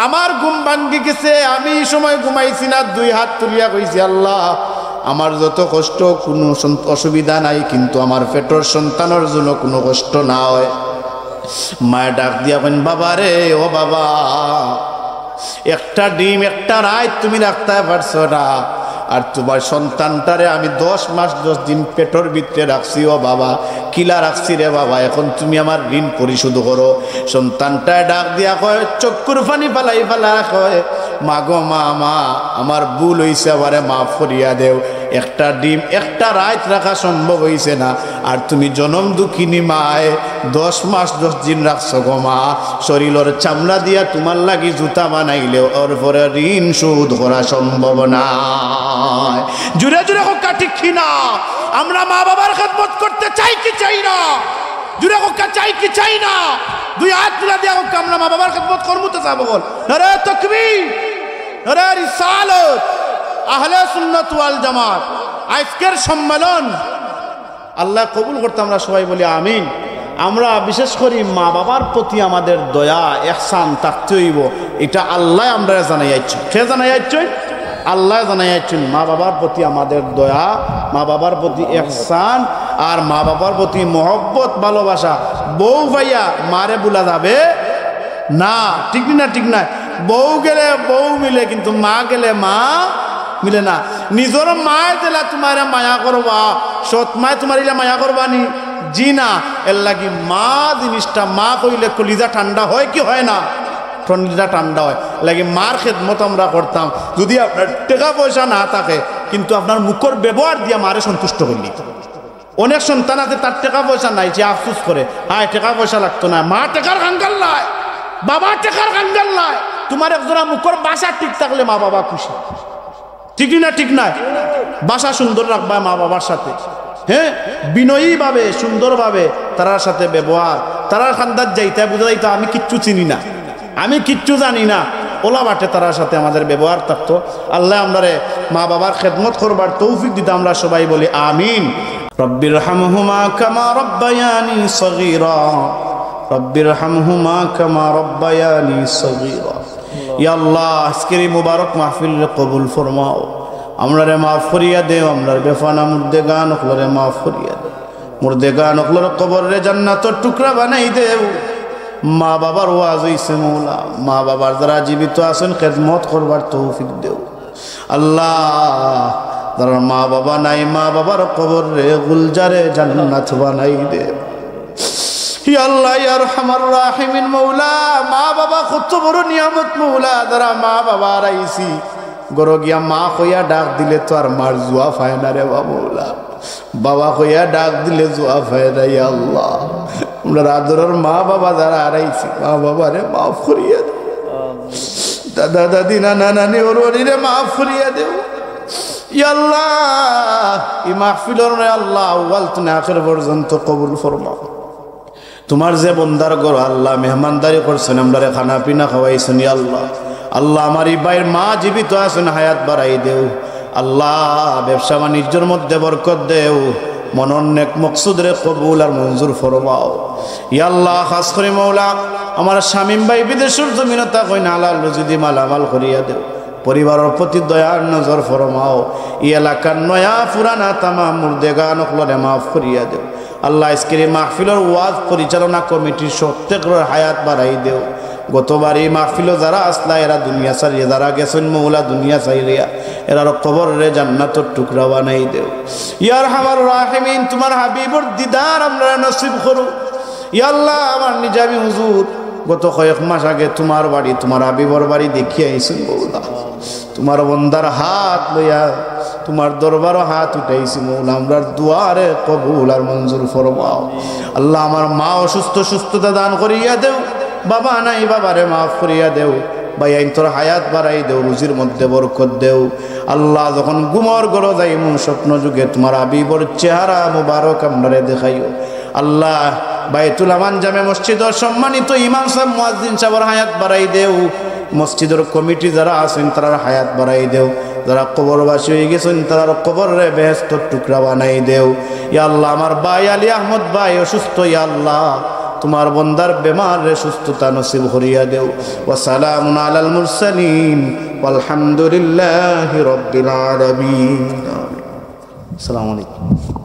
আমার ঘুম ভাঙ্গি গেছে। আমি এই সময় ঘুমাইছি না, 2 হাত তুলিয়া কইছি আল্লাহ আমার যত কষ্ট কোনো অসুবিধা নাই, কিন্তু আমার পেটের সন্তানের জন্য কোনো কষ্ট না হয়। মায়ের ডাক দিয়া কেন বাবা রে ও বাবা, একটা ডিম একটা রাত তুমি রাখতে পারছো না, আর তোমার সন্তানটারে আমি 10 মাস 10 দিন পেটের ভিতরে রাখছি। ও বাবা কিলা রাখছি রে বাবা, এখন তুমি আমার ঋণ পরিশোধ করো। সন্তানটায় ডাক দিয়া কয়, চক্ষুর পানি ফালাই ফেলা কয় মা গো মা মা আমার ভুল হইছে, আমারে মাফ করিয়া দেও। একটা ডিম একটা রাত রাখা সম্ভব হইছে না, আর তুমি জনম দুঃখিনী মায় 10 মাস 10 দিন রাখছো গো মা। শরীরের চামড়া দিয়া তোমার লাগি জুতা বানাইলেও ওর পরে ঋণ শোধ করা সম্ভব না। জুড়ে জুড়ে হোকা ঠিক কিনা? আমরা মা বাবার খেদমত করতে চাই কি চাই না? জুড়ে হোকা চাই কি চাই না? 2 হাত তুলে দিয়া হোক আমরা মা বাবার খেদমত করবো তো যাবো বল। নারে তাকবীর, নারে রিসালাত, আহলে সুন্নাত ওয়াল জামাত। আজকের সম্মেলন আল্লাহ কবুল করতে আমরা সবাই বলি আমিন। আমরা বিশেষ করে মা বাবার প্রতি আমাদের দয়া ইহসান থাকতে হইব, এটা আল্লাহ আমরা জানাইয়াচ্ছি। কে জানাইয়াচ্ছেন? আল্লাহ জানাইয়াচ্ছেন। মা বাবার প্রতি আমাদের দয়া, মা বাবার প্রতি ইহসান, আর মা বাবার প্রতি মহব্বত ভালোবাসা। বউ ভাইয়া মারে বলা যাবে না, ঠিক না? ঠিক না? বউ গেলে বউ মিলে কিন্তু মা গেলে মা মিলে না। নিজের মায় দিলা তোমার মায়া করবা, সৎ মায় তোমার ইলা মায়া করবা নি? জি না। এর লাগি মা জিনিসটা, মা কইলে কলিজা ঠান্ডা হয় কি হয় না? ঠান্ডা ঠান্ডা হয়। লাগে মার খেদমত আমরা করতাম। যদি আপনার টাকা পয়সা না থাকে কিন্তু আপনার মুখের ব্যবহার দিয়ে মারে সন্তুষ্ট করলি। অনেক সন্তান আছে তার টাকা পয়সা নাই, যে আফসোস করে হায় টাকা পয়সা লাগতো না, মা টাকার কাঙ্গাল নাই, বাবা টাকার কাঙ্গাল নাই। তোমার একজোড়া মুখের বাসা ঠিক থাকলে মা বাবা খুশি, ঠিক না? ঠিক নাই? বাসা সুন্দর রাখবা মা বাবার সাথে, হ্যাঁ, বিনয়ী ভাবে সুন্দরভাবে তার সাথে ব্যবহার। তারা খান্দার যাইতে বুঝা যাইতো আমি কিচ্ছু চিনি না, আমি কিচ্ছু জানি না, ওলা বাটে তার সাথে আমাদের ব্যবহার থাকতো। আল্লাহ আমরারে মা বাবার খেদমত করবার তৌফিক দিতে আমরা সবাই বলি আমিন। রব্বির হামহুমা কামা রব্বায়ানি সগীরা, রব্বির হামহুমা কামা রব্বায়ানি সগীরা। ইয়া আল্লাহ, আজকের এই মুবারক মাহফিল কবুল ফরমাও, আমরারে মাফ করিয়া দেও, আমরার বেফানা মুর্দেগান ওগুলোরে মাফ করিয়া দেও, মুর্দেগান ওগুলোর কবরে জান্নাতের টুকরা বানাই দেও। মা বাবার ওয়াজ হইছে মৌলা, মা বাবার যারা জীবিত আছেন খেদমত করবার তৌফিক দেও আল্লাহ। যারা মা বাবা নাই, মা বাবার কবরে গুলজারে জান্নাত বানাই দেও ইয়া আল্লাহ ইয়া আরহামার রাহিমিন। মৌলা, মা বাবা কত বড় নিয়ামত মৌলা। যারা মা বাবা রাইছি গরো গিয়া মা কইয়া ডাক দিলে তো আর মার জুয়া ফায় না রে মৌলা, বাবা কইয়া ডাক দিলে জুয়া ফায় না। ইয়া আল্লাহ, আমরা আদরের মা বাবা যারা হারাইছি, মা বাবারে মাফ করিয়া দেও, দাদা দাদি নানা নানি ওরে মাফ করিয়া দেও ইয়া আল্লাহ। এই মাহফিলর আল্লাহ আউয়াল থেকে আখির পর্যন্ত কবুল ফরমাও। তোমার যে বন্দার ঘর আল্লাহ মেহমানদারি করছেন, আমরা খানা পিনা খাওয়াইছেন ইয়া আল্লাহ। আল্লাহ আমার এই ভাইয়ের মা জীবিত আছেন, হায়াত বাড়াই দেও আল্লাহ। ব্যবসা বাণিজ্যের মধ্যে বরকত দেও, মনন নেক মকসুদরে কবুল আর মঞ্জুর ফরমাও ইয়া আল্লাহ। খাস করে মৌলা আমার শামীম ভাই বিদেশের জমিনতা কই না আল্লাহ যদি মালামাল করিয়া দেও, পরিবারের প্রতি দয়ার নজর ফরমাও। এই এলাকার নয়া পুরানা তামাম মুর্দেগান ওগুলোরে মাফ করিয়া দেও আল্লাহ। আজকের এই মাহফিলের ওয়াজ পরিচালনা কমিটির প্রত্যেকের হায়াত বাড়াই দেও। গতবার এই মাহফিলও যারা আসলা এরা দুনিয়া ছাড়িয়ে, যারা গেছেন মৌলা দুনিয়া ছাড়িয়া, এরার কবরে জান্নাতের টুকরা বানাই দেও ইয়া আরহামার রাহিমিন। তোমার হাবিবর দিদার আমরা নসিব করো ইয়া আল্লাহ। আমার নিজামি হুজুর গত কয়েক মাস আগে তোমার বাড়ি, তোমার হাবিবর বাড়ি দেখিয়ে আইছেন মৌলা। তোমার বন্দার হাত লইয়া তোমার দরবারও হাত উঠাইছি মৌলা। আমরা দুয়ারে কবুল আর মঞ্জুর ফরমাও আল্লাহ। আমার মা অসুস্থ, সুস্থতা দান করিয়া দেও। বাবা নাই, বাবারে মাফ করিয়া দেও। ভাই আইন তোর হায়াত বাড়াই দেও, রুজির মধ্যে বরকত দেও আল্লাহ। যখন গুমর গড় যাই মন স্বপ্ন যুগে তোমার হাবিবর চেহারা মুবারক আমরারে দেখাইও আল্লাহ। বাইতুল আমান জামে মসজিদের সম্মানিত ইমাম সাহেব মুয়াজ্জিন সাহেবের হায়াত বাড়াই দেও। মসজিদের কমিটি যারা আছেন তারা হায়াত বাড়াই দেও। যারা কবরবাসী হয়ে গেছেন তারা কবরে বেহেশতের টুকরা বানাই দেও ইয়া আল্লাহ। আমার ভাই আলী আহমদ ভাই অসুস্থ ইয়া আল্লাহ, তোমার বন্দার বেমারে সুস্থতা নসিব করিয়া দেও। ওয়া সালামুন আলাল মুরসালিন ওয়ালহামদুলিল্লাহি রাব্বিল আলামিন। আসসালামু আলাইকুম।